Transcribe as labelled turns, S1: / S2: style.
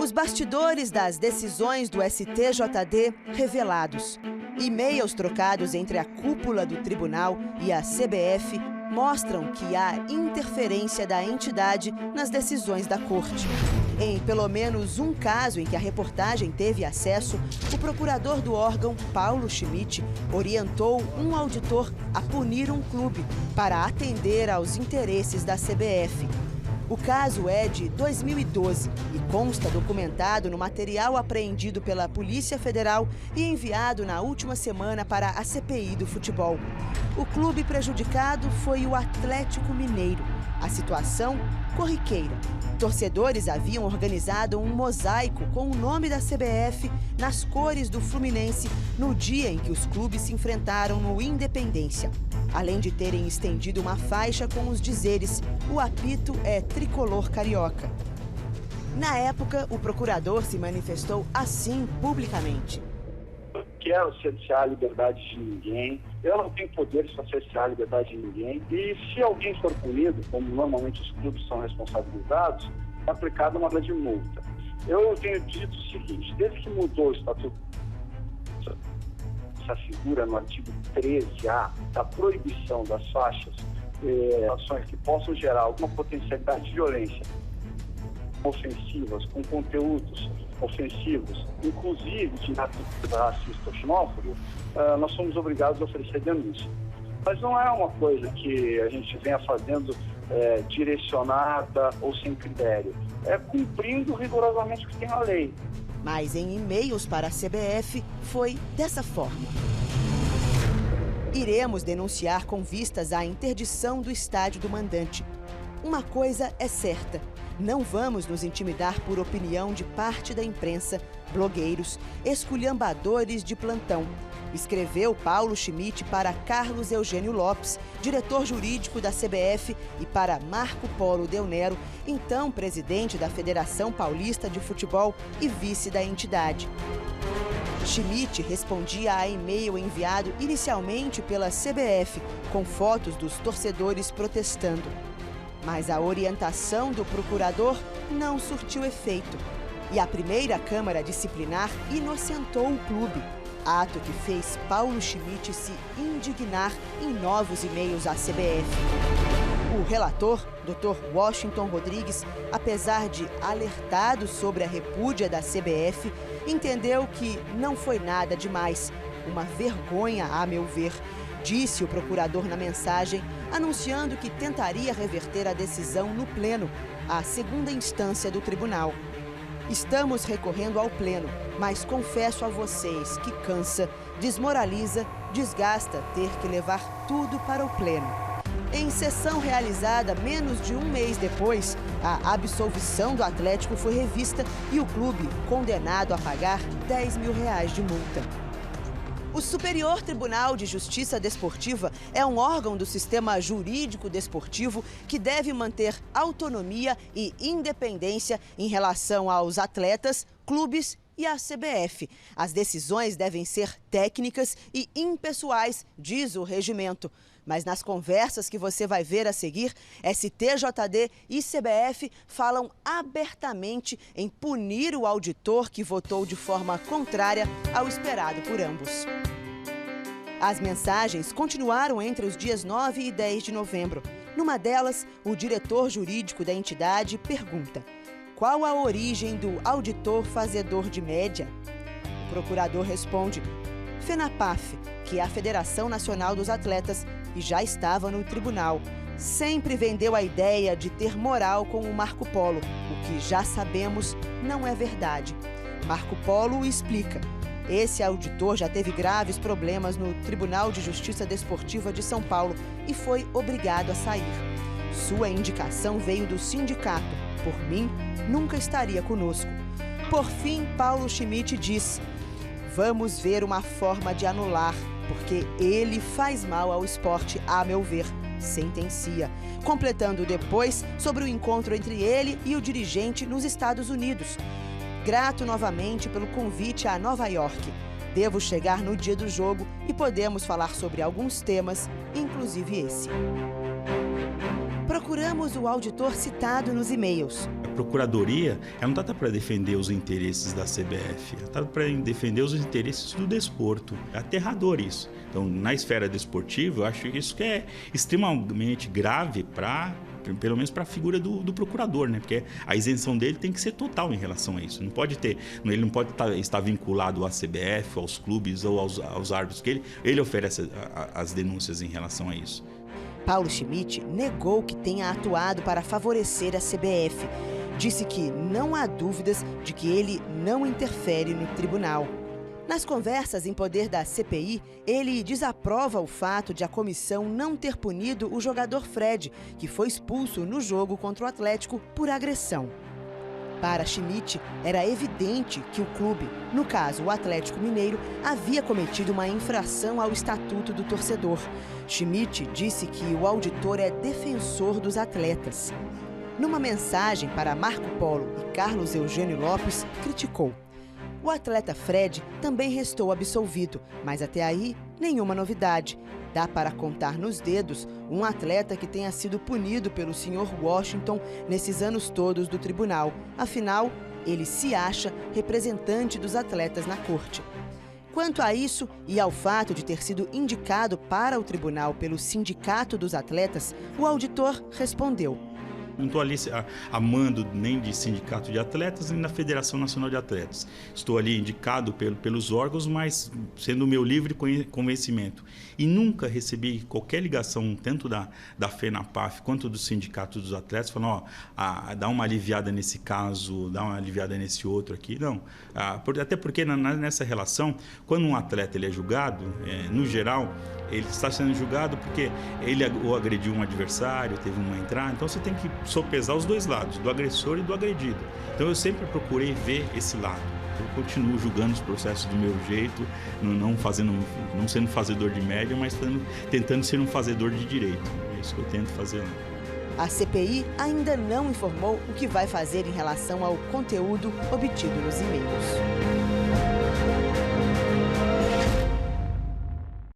S1: Os bastidores das decisões do STJD revelados. E-mails trocados entre a cúpula do tribunal e a CBF mostram que há interferência da entidade nas decisões da corte. Em pelo menos um caso em que a reportagem teve acesso, o procurador do órgão, Paulo Schmidt, orientou um auditor a punir um clube para atender aos interesses da CBF. O caso é de 2012 e consta documentado no material apreendido pela Polícia Federal e enviado na última semana para a CPI do futebol. O clube prejudicado foi o Atlético Mineiro. A situação, corriqueira. Torcedores haviam organizado um mosaico com o nome da CBF nas cores do Fluminense no dia em que os clubes se enfrentaram no Independência. Além de terem estendido uma faixa com os dizeres: o apito é tricolor carioca. Na época, o procurador se manifestou assim publicamente.
S2: Eu quero cercear a liberdade de ninguém, eu não tenho poderes para cercear a liberdade de ninguém, e se alguém for punido, como normalmente os clubes são responsabilizados, é aplicada uma grande multa. Eu tenho dito o seguinte: desde que mudou o estatuto, essa figura no artigo 13A da proibição das faixas, ações que possam gerar alguma potencialidade de violência ofensivas, com conteúdos ofensivos, inclusive de natureza racista ou xenófobo, nós somos obrigados a oferecer denúncia. Mas não é uma coisa que a gente venha fazendo direcionada ou sem critério. É cumprindo rigorosamente o que tem na lei.
S1: Mas em e-mails para a CBF foi dessa forma. Iremos denunciar com vistas à interdição do estádio do mandante. Uma coisa é certa: não vamos nos intimidar por opinião de parte da imprensa, blogueiros, esculhambadores de plantão. Escreveu Paulo Schmidt para Carlos Eugênio Lopes, diretor jurídico da CBF, e para Marco Polo Del Nero, então presidente da Federação Paulista de Futebol e vice da entidade. Schmidt respondia a e-mail enviado inicialmente pela CBF, com fotos dos torcedores protestando. Mas a orientação do procurador não surtiu efeito. E a primeira Câmara Disciplinar inocentou o clube, ato que fez Paulo Schmidt se indignar em novos e-mails à CBF. O relator, Dr. Washington Rodrigues, apesar de alertado sobre a repúdia da CBF, entendeu que não foi nada demais, uma vergonha, a meu ver, disse o procurador na mensagem, anunciando que tentaria reverter a decisão no pleno, a segunda instância do tribunal. Estamos recorrendo ao pleno, mas confesso a vocês que cansa, desmoraliza, desgasta ter que levar tudo para o pleno. Em sessão realizada menos de um mês depois, a absolvição do Atlético foi revista e o clube condenado a pagar R$10 mil de multa. O Superior Tribunal de Justiça Desportiva é um órgão do sistema jurídico desportivo que deve manter autonomia e independência em relação aos atletas, clubes e à CBF. As decisões devem ser técnicas e impessoais, diz o regimento. Mas nas conversas que você vai ver a seguir, STJD e CBF falam abertamente em punir o auditor que votou de forma contrária ao esperado por ambos. As mensagens continuaram entre os dias 9 e 10 de novembro. Numa delas, o diretor jurídico da entidade pergunta: qual a origem do auditor fazedor de média? O procurador responde: FENAPAF, que é a Federação Nacional dos Atletas, e já estava no tribunal. Sempre vendeu a ideia de ter moral com o Marco Polo, o que já sabemos não é verdade. Marco Polo explica: esse auditor já teve graves problemas no Tribunal de Justiça Desportiva de São Paulo e foi obrigado a sair. Sua indicação veio do sindicato. Por mim, nunca estaria conosco. Por fim, Paulo Schmidt diz: vamos ver uma forma de anular, porque ele faz mal ao esporte, a meu ver, sentencia. Completando depois sobre o encontro entre ele e o dirigente nos Estados Unidos. Grato novamente pelo convite a Nova York. Devo chegar no dia do jogo e podemos falar sobre alguns temas, inclusive esse. Procuramos o auditor citado nos e-mails.
S3: Procuradoria, ela não está para defender os interesses da CBF, ela está para defender os interesses do desporto. É aterrador isso. Então, na esfera desportiva, eu acho que isso que é extremamente grave pelo menos para a figura do procurador, né? Porque a isenção dele tem que ser total em relação a isso. Ele não pode estar vinculado à CBF, aos clubes ou aos árbitros, que ele oferece as denúncias em relação a isso.
S1: Paulo Schmidt negou que tenha atuado para favorecer a CBF. Disse que não há dúvidas de que ele não interfere no tribunal. Nas conversas em poder da CPI, ele desaprova o fato de a comissão não ter punido o jogador Fred, que foi expulso no jogo contra o Atlético por agressão. Para Schmidt, era evidente que o clube, no caso o Atlético Mineiro, havia cometido uma infração ao estatuto do torcedor. Schmidt disse que o auditor é defensor dos atletas. Numa mensagem para Marco Polo e Carlos Eugênio Lopes, criticou. O atleta Fred também restou absolvido, mas até aí nenhuma novidade. Dá para contar nos dedos um atleta que tenha sido punido pelo Sr. Washington nesses anos todos do tribunal. Afinal, ele se acha representante dos atletas na corte. Quanto a isso e ao fato de ter sido indicado para o tribunal pelo Sindicato dos Atletas, o auditor respondeu.
S3: Não estou ali a mando nem de sindicato de atletas, nem da Federação Nacional de Atletas. Estou ali indicado pelos órgãos, mas sendo o meu livre convencimento. E nunca recebi qualquer ligação, tanto da FENAPAF quanto do Sindicato dos Atletas, falando, dá uma aliviada nesse caso, dá uma aliviada nesse outro aqui. Não. Até porque nessa relação, quando um atleta ele é julgado, no geral, ele está sendo julgado porque ele ou agrediu um adversário, teve uma entrada. Então você tem que sopesar os dois lados, do agressor e do agredido. Então eu sempre procurei ver esse lado. Eu continuo julgando os processos do meu jeito, não sendo fazedor de média, mas tentando ser um fazedor de direito. É isso que eu tento fazer lá.
S1: A CPI ainda não informou o que vai fazer em relação ao conteúdo obtido nos e-mails.